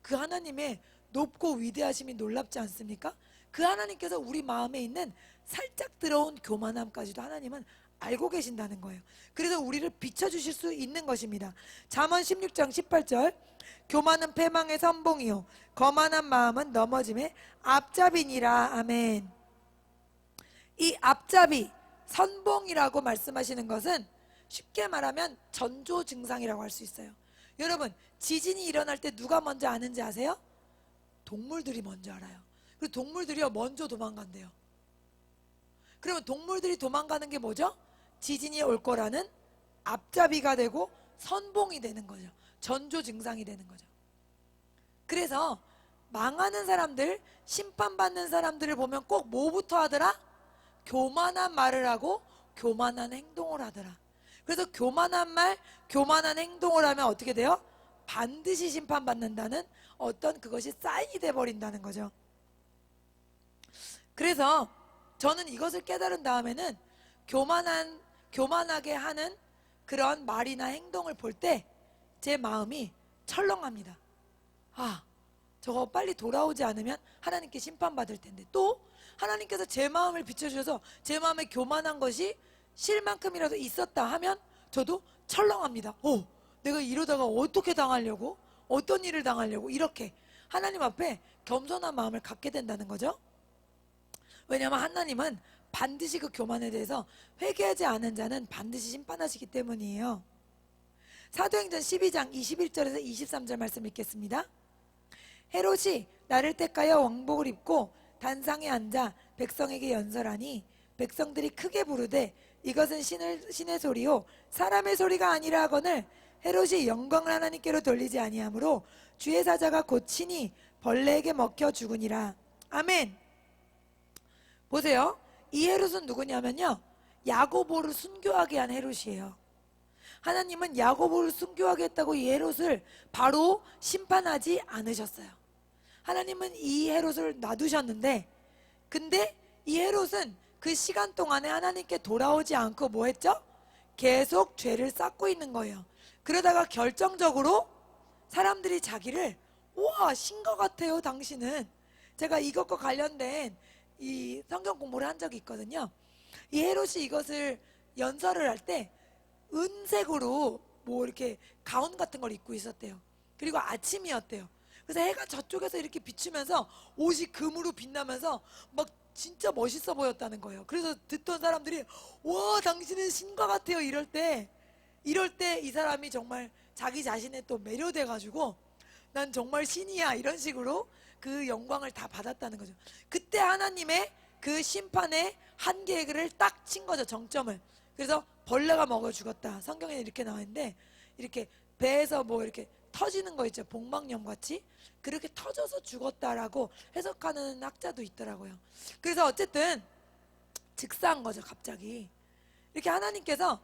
그 하나님의 높고 위대하심이 놀랍지 않습니까? 그 하나님께서 우리 마음에 있는 살짝 들어온 교만함까지도 하나님은 알고 계신다는 거예요. 그래서 우리를 비춰주실 수 있는 것입니다. 잠언 16장 18절, 교만은 패망의 선봉이요 거만한 마음은 넘어짐의 앞잡이니라. 아멘. 이 앞잡이, 선봉이라고 말씀하시는 것은 쉽게 말하면 전조 증상이라고 할 수 있어요. 여러분, 지진이 일어날 때 누가 먼저 아는지 아세요? 동물들이 먼저 알아요. 그리고 동물들이요 먼저 도망간대요. 그러면 동물들이 도망가는 게 뭐죠? 지진이 올 거라는 앞잡이가 되고 선봉이 되는 거죠. 전조 증상이 되는 거죠. 그래서 망하는 사람들, 심판받는 사람들을 보면 꼭 뭐부터 하더라? 교만한 말을 하고 교만한 행동을 하더라. 그래서 교만한 말, 교만한 행동을 하면 어떻게 돼요? 반드시 심판받는다는 어떤 그것이 사인이 돼버린다는 거죠. 그래서 저는 이것을 깨달은 다음에는 교만하게 하는 그런 말이나 행동을 볼 때 제 마음이 철렁합니다. 아, 저거 빨리 돌아오지 않으면 하나님께 심판받을 텐데, 또 하나님께서 제 마음을 비춰주셔서 제 마음에 교만한 것이 실만큼이라도 있었다 하면 저도 철렁합니다. 내가 이러다가 어떻게 당하려고, 어떤 일을 당하려고, 이렇게 하나님 앞에 겸손한 마음을 갖게 된다는 거죠. 왜냐하면 하나님은 반드시 그 교만에 대해서 회개하지 않은 자는 반드시 심판하시기 때문이에요. 사도행전 12장 21절에서 23절 말씀 읽겠습니다. 헤롯이 나를 택하여 왕복을 입고 단상에 앉아 백성에게 연설하니 백성들이 크게 부르되 이것은 신의 소리요 사람의 소리가 아니라 하거늘 헤롯이 영광을 하나님께로 돌리지 아니하므로 주의 사자가 곧 친히 벌레에게 먹혀 죽으니라. 아멘. 보세요. 이 헤롯은 누구냐면요, 야고보를 순교하게 한 헤롯이에요. 하나님은 야고보를 순교하게 했다고 이 헤롯을 바로 심판하지 않으셨어요. 하나님은 이 헤롯을 놔두셨는데, 근데 이 헤롯은 그 시간 동안에 하나님께 돌아오지 않고 뭐 했죠? 계속 죄를 쌓고 있는 거예요. 그러다가 결정적으로 사람들이 자기를, 우와, 신것 같아요 당신은. 제가 이것과 관련된 이 성경 공부를 한 적이 있거든요. 이 헤롯이 이것을 연설을 할 때 은색으로 뭐 이렇게 가운 같은 걸 입고 있었대요. 그리고 아침이었대요. 그래서 해가 저쪽에서 이렇게 비추면서 옷이 금으로 빛나면서 막 진짜 멋있어 보였다는 거예요. 그래서 듣던 사람들이, 와, 당신은 신과 같아요. 이럴 때 이 사람이 정말 자기 자신에 또 매료돼 가지고 난 정말 신이야, 이런 식으로 그 영광을 다 받았다는 거죠. 그때 하나님의 그 심판의 한계를 딱 친 거죠, 정점을. 그래서 벌레가 먹어 죽었다. 성경에 이렇게 나와 있는데, 이렇게 배에서 뭐 이렇게 터지는 거 있죠, 복막염 같이. 그렇게 터져서 죽었다라고 해석하는 학자도 있더라고요. 그래서 어쨌든 즉사한 거죠, 갑자기. 이렇게 하나님께서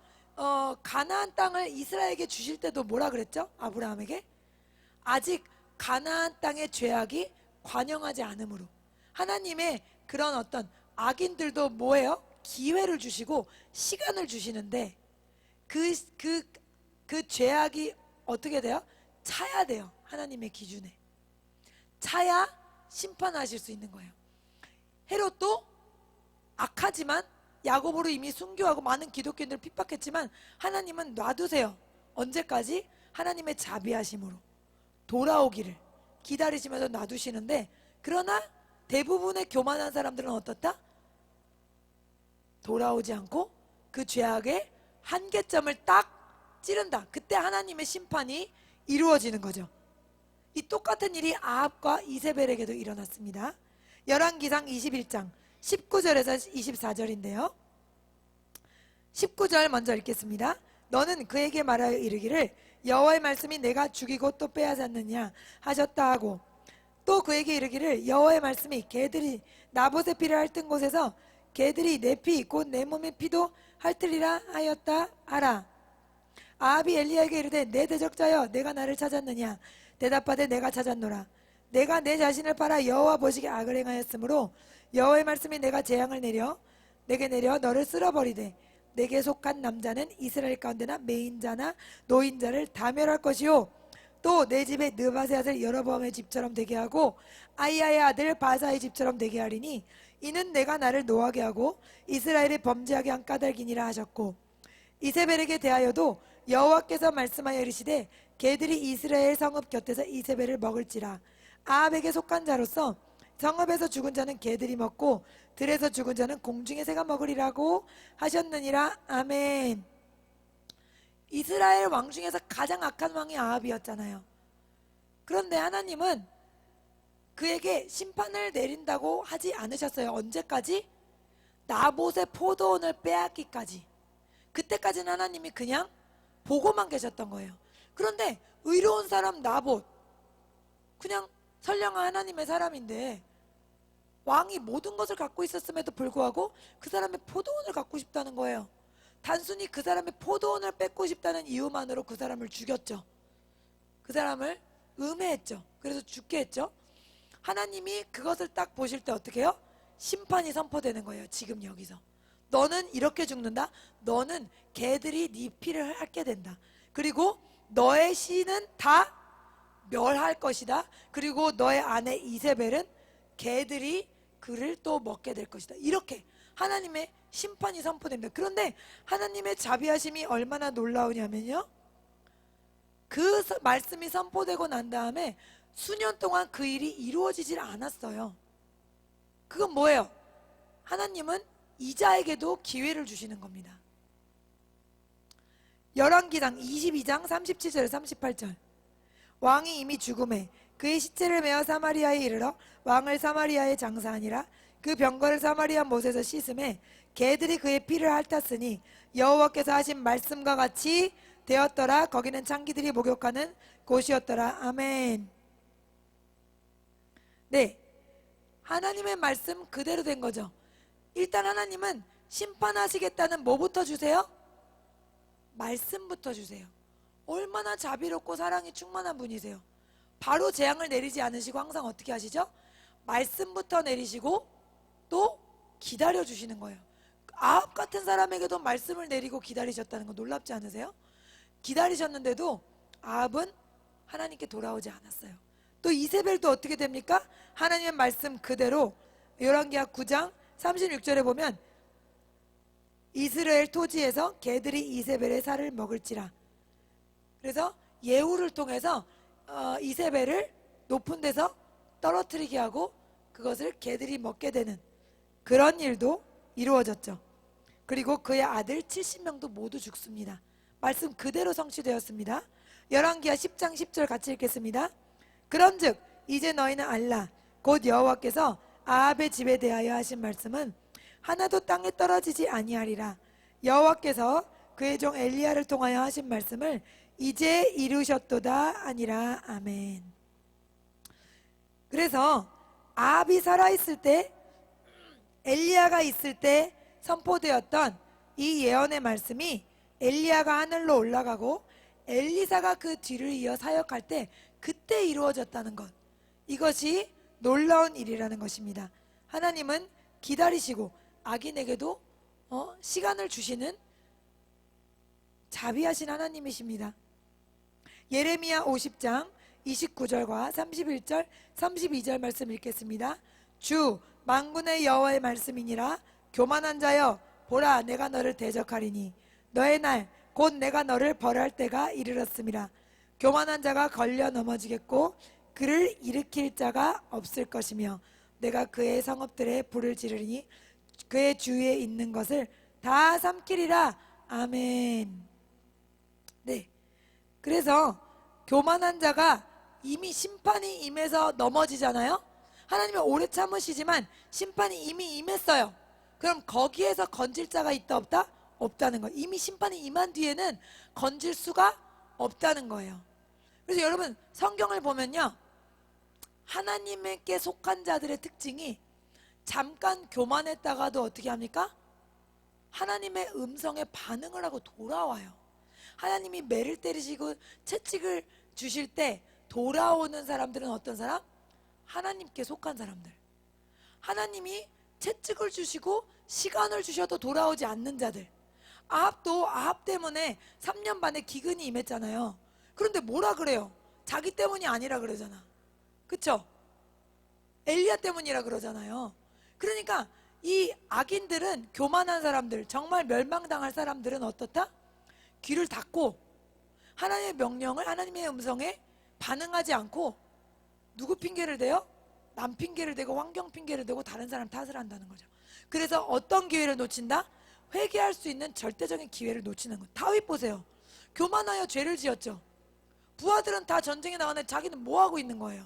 가나안 땅을 이스라엘에게 주실 때도 뭐라 그랬죠? 아브라함에게 아직 가나안 땅의 죄악이 관영하지 않으므로 하나님의 그런 어떤 악인들도 뭐예요? 기회를 주시고 시간을 주시는데 그 죄악이 어떻게 돼요? 차야 돼요. 하나님의 기준에 차야 심판하실 수 있는 거예요. 헤롯도 악하지만 야고보로 이미 순교하고 많은 기독교인들을 핍박했지만 하나님은 놔두세요. 언제까지? 하나님의 자비하심으로 돌아오기를 기다리시면서 놔두시는데, 그러나 대부분의 교만한 사람들은 어떻다? 돌아오지 않고 그 죄악의 한계점을 딱 찌른다. 그때 하나님의 심판이 이루어지는 거죠. 이 똑같은 일이 아합과 이세벨에게도 일어났습니다. 열왕기상 21장 19절에서 24절인데요 19절 먼저 읽겠습니다. 너는 그에게 말하여 이르기를 여호와의 말씀이 내가 죽이고 또 빼앗았느냐 하셨다 하고, 또 그에게 이르기를 여호와의 말씀이 개들이 나봇의 피를 핥은 곳에서 개들이 내 피 곧 내 몸의 피도 핥으리라 하였다 하라. 아합이 엘리야에게 이르되 내 대적자여 내가 나를 찾았느냐. 대답하되 내가 찾았노라. 내가 내 자신을 팔아 여호와 보시기에 악을 행하였으므로 여호와의 말씀이 내가 재앙을 내게 내려 너를 쓸어버리되 내게 속한 남자는 이스라엘 가운데나 매인자나 노인자를 다 멸할 것이요 또 내 집에 느바세 아들 여로보암의 집처럼 되게 하고 아이야의 아들 바사의 집처럼 되게 하리니 이는 내가 나를 노하게 하고 이스라엘을 범죄하게 한 까닭이니라 하셨고, 이세벨에게 대하여도 여호와께서 말씀하여 이르시되 개들이 이스라엘 성읍 곁에서 이세벨을 먹을지라. 아합에게 속한 자로서 성읍에서 죽은 자는 개들이 먹고 들에서 죽은 자는 공중의 새가 먹으리라고 하셨느니라. 아멘. 이스라엘 왕 중에서 가장 악한 왕이 아합이었잖아요. 그런데 하나님은 그에게 심판을 내린다고 하지 않으셨어요. 언제까지? 나봇의 포도원을 빼앗기까지. 그때까지는 하나님이 그냥 보고만 계셨던 거예요. 그런데 의로운 사람 나봇, 그냥 선량한 하나님의 사람인데 왕이 모든 것을 갖고 있었음에도 불구하고 그 사람의 포도원을 갖고 싶다는 거예요. 단순히 그 사람의 포도원을 뺏고 싶다는 이유만으로 그 사람을 죽였죠. 그 사람을 음해했죠. 그래서 죽게 했죠. 하나님이 그것을 딱 보실 때 어떻게 해요? 심판이 선포되는 거예요. 지금 여기서 너는 이렇게 죽는다. 너는 개들이 네 피를 핥게 된다. 그리고 너의 씨는 다 멸할 것이다. 그리고 너의 아내 이세벨은 개들이 그를 또 먹게 될 것이다. 이렇게 하나님의 심판이 선포됩니다. 그런데 하나님의 자비하심이 얼마나 놀라우냐면요, 그 말씀이 선포되고 난 다음에 수년 동안 그 일이 이루어지질 않았어요. 그건 뭐예요? 하나님은 이자에게도 기회를 주시는 겁니다. 열왕기상 22장 37절 38절. 왕이 이미 죽음에 그의 시체를 메어 사마리아에 이르러 왕을 사마리아에 장사하니라. 그 병거를 사마리아 못에서 씻음에 개들이 그의 피를 핥았으니 여호와께서 하신 말씀과 같이 되었더라. 거기는 창기들이 목욕하는 곳이었더라. 아멘. 네, 하나님의 말씀 그대로 된 거죠. 일단 하나님은 심판하시겠다는 뭐부터 주세요? 말씀부터 주세요. 얼마나 자비롭고 사랑이 충만한 분이세요. 바로 재앙을 내리지 않으시고 항상 어떻게 하시죠? 말씀부터 내리시고 또 기다려 주시는 거예요. 아합 같은 사람에게도 말씀을 내리고 기다리셨다는 거 놀랍지 않으세요? 기다리셨는데도 아합은 하나님께 돌아오지 않았어요. 또 이세벨도 어떻게 됩니까? 하나님의 말씀 그대로 열왕기하 9장 36절에 보면 이스라엘 토지에서 개들이 이세벨의 살을 먹을지라. 그래서 예후를 통해서 이세벨을 높은 데서 떨어뜨리게 하고 그것을 개들이 먹게 되는 그런 일도 이루어졌죠. 그리고 그의 아들 70명도 모두 죽습니다. 말씀 그대로 성취되었습니다. 열왕기하 10장 10절 같이 읽겠습니다. 그런즉 이제 너희는 알라. 곧 여호와께서 아합의 집에 대하여 하신 말씀은 하나도 땅에 떨어지지 아니하리라. 여호와께서 그의 종 엘리야를 통하여 하신 말씀을 이제 이루셨도다 아니라. 아멘. 그래서 아합이 살아있을 때, 엘리야가 있을 때 선포되었던 이 예언의 말씀이 엘리야가 하늘로 올라가고 엘리사가 그 뒤를 이어 사역할 때 그때 이루어졌다는 것, 이것이 놀라운 일이라는 것입니다. 하나님은 기다리시고 악인에게도 시간을 주시는 자비하신 하나님이십니다. 예레미야 50장 29절과 31절 32절 말씀 읽겠습니다. 주 만군의 여호와의 말씀이니라. 교만한 자여 보라, 내가 너를 대적하리니 너의 날 곧 내가 너를 벌할 때가 이르렀음이라. 교만한 자가 걸려 넘어지겠고 그를 일으킬 자가 없을 것이며 내가 그의 성읍들에 불을 지르니 그의 주위에 있는 것을 다 삼키리라. 아멘. 네, 그래서 교만한 자가 이미 심판이 임해서 넘어지잖아요. 하나님은 오래 참으시지만 심판이 이미 임했어요. 그럼 거기에서 건질 자가 있다 없다? 없다는 거예요. 이미 심판이 임한 뒤에는 건질 수가 없다는 거예요. 그래서 여러분 성경을 보면요, 하나님께 속한 자들의 특징이 잠깐 교만했다가도 어떻게 합니까? 하나님의 음성에 반응을 하고 돌아와요. 하나님이 매를 때리시고 채찍을 주실 때 돌아오는 사람들은 어떤 사람? 하나님께 속한 사람들. 하나님이 채찍을 주시고 시간을 주셔도 돌아오지 않는 자들. 아합도 아합 때문에 3년 반에 기근이 임했잖아요. 그런데 뭐라 그래요? 자기 때문이 아니라 그러잖아. 그쵸? 엘리야 때문이라 그러잖아요. 그러니까 이 악인들은, 교만한 사람들, 정말 멸망당할 사람들은 어떻다? 귀를 닫고 하나님의 명령을, 하나님의 음성에 반응하지 않고 누구 핑계를 대요? 남 핑계를 대고 환경 핑계를 대고 다른 사람 탓을 한다는 거죠. 그래서 어떤 기회를 놓친다? 회개할 수 있는 절대적인 기회를 놓치는 거. 다윗 보세요. 교만하여 죄를 지었죠. 부하들은 다 전쟁에 나가는데 자기는 뭐 하고 있는 거예요?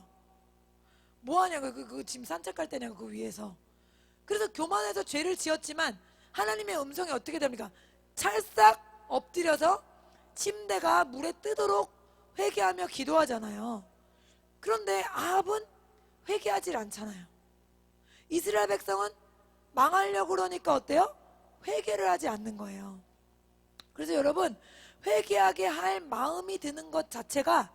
뭐 하냐고, 지금 산책할 때냐고, 그 위에서. 그래서 교만해서 죄를 지었지만 하나님의 음성이 어떻게 됩니까? 찰싹 엎드려서 침대가 물에 뜨도록 회개하며 기도하잖아요. 그런데 아합은 회개하질 않잖아요. 이스라엘 백성은 망하려고 그러니까 어때요? 회개를 하지 않는 거예요. 그래서 여러분, 회개하게 할 마음이 드는 것 자체가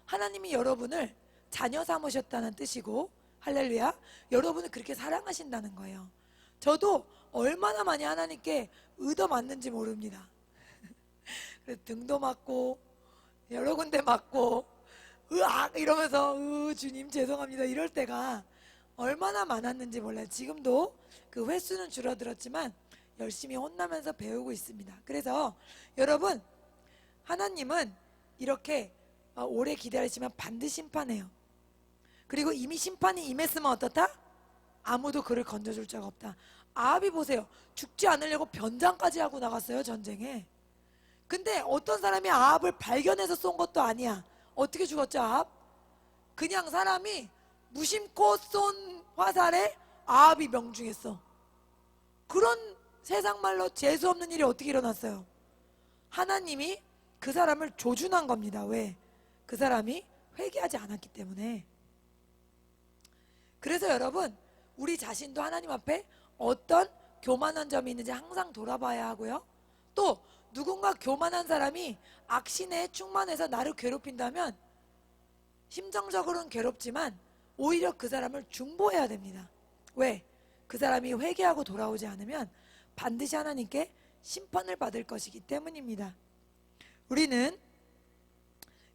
하나님이 여러분을 자녀 삼으셨다는 뜻이고, 할렐루야, 여러분을 그렇게 사랑하신다는 거예요. 저도 얼마나 많이 하나님께 얻어맞는지 모릅니다. 그래서 등도 맞고 여러 군데 맞고 으악 이러면서 주님 죄송합니다 이럴 때가 얼마나 많았는지 몰라요. 지금도 그 횟수는 줄어들었지만 열심히 혼나면서 배우고 있습니다. 그래서 여러분, 하나님은 이렇게 오래 기다리시면 반드시 심판해요. 그리고 이미 심판이 임했으면 어떻다? 아무도 그를 건져줄 자가 없다. 아합이 보세요. 죽지 않으려고 변장까지 하고 나갔어요, 전쟁에. 근데 어떤 사람이 아합을 발견해서 쏜 것도 아니야. 어떻게 죽었죠, 아합? 그냥 사람이 무심코 쏜 화살에 아합이 명중했어. 그런 세상 말로 재수 없는 일이 어떻게 일어났어요? 하나님이 그 사람을 조준한 겁니다. 왜? 그 사람이 회개하지 않았기 때문에. 그래서 여러분, 우리 자신도 하나님 앞에 어떤 교만한 점이 있는지 항상 돌아봐야 하고요. 또 누군가 교만한 사람이 악신에 충만해서 나를 괴롭힌다면 심정적으로는 괴롭지만 오히려 그 사람을 중보해야 됩니다. 왜? 그 사람이 회개하고 돌아오지 않으면 반드시 하나님께 심판을 받을 것이기 때문입니다. 우리는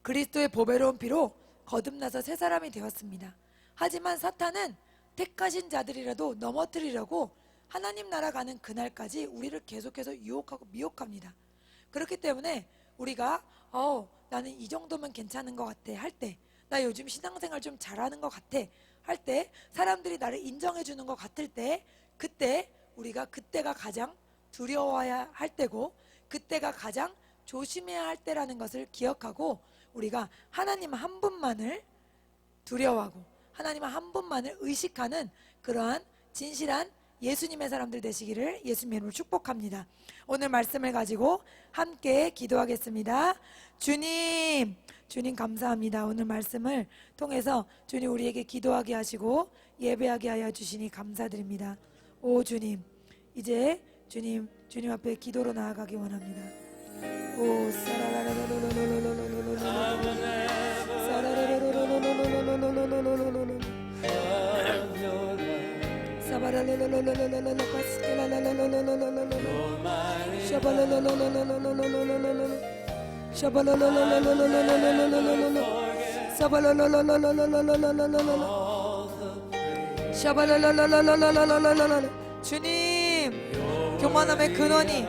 그리스도의 보배로운 피로 거듭나서 새 사람이 되었습니다. 하지만 사탄은 택하신 자들이라도 넘어뜨리려고 하나님 나라 가는 그날까지 우리를 계속해서 유혹하고 미혹합니다. 그렇기 때문에 우리가 나는 이 정도면 괜찮은 것 같아 할 때, 나 요즘 신앙생활 좀 잘하는 것 같아 할 때, 사람들이 나를 인정해 주는 것 같을 때, 그때 우리가 그때가 가장 두려워해야 할 때고 그때가 가장 조심해야 할 때라는 것을 기억하고 우리가 하나님 한 분만을 두려워하고 하나님 한 분만을 의식하는 그러한 진실한 예수님의 사람들 되시기를 예수님의 이름으로 축복합니다. 오늘 말씀을 가지고 함께 기도하겠습니다. 주님 감사합니다. 오늘 말씀을 통해서 주님 우리에게 기도하게 하시고 예배하게 하여 주시니 감사드립니다. 오 주님, 이제 주님 앞에 기도로 나아가기 원합니다. 오 주님, 교만함의 근원이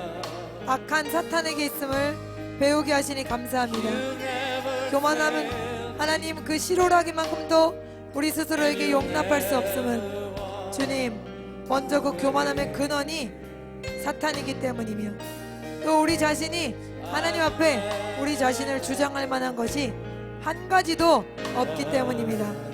악한 사탄에게 있음을 배우게 하시니 감사합니다. 교만함은 하나님 그 실오라기만큼도 우리 스스로에게 용납할 수 없음은 주님, 먼저 그 교만함의 근원이 사탄이기 때문이며 또 우리 자신이 하나님 앞에 우리 자신을 주장할 만한 것이 한 가지도 없기 때문입니다.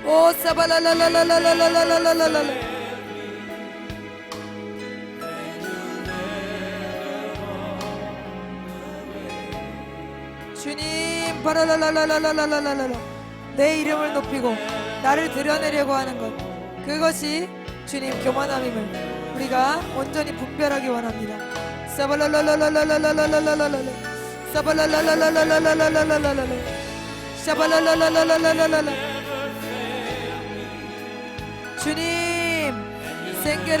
오 사발랄랄랄랄랄랄랄랄랄랄 주님 바랄랄랄랄랄랄랄랄 내 이름을 높이고 나를 드러내려고 하는 것, 그것이 주님 교만함임을 우리가 온전히 분별하기 원합니다. 사발랄랄랄랄랄랄랄랄랄 사발랄랄랄랄랄랄랄랄 샤발랄랄랄랄랄랄 주님 생결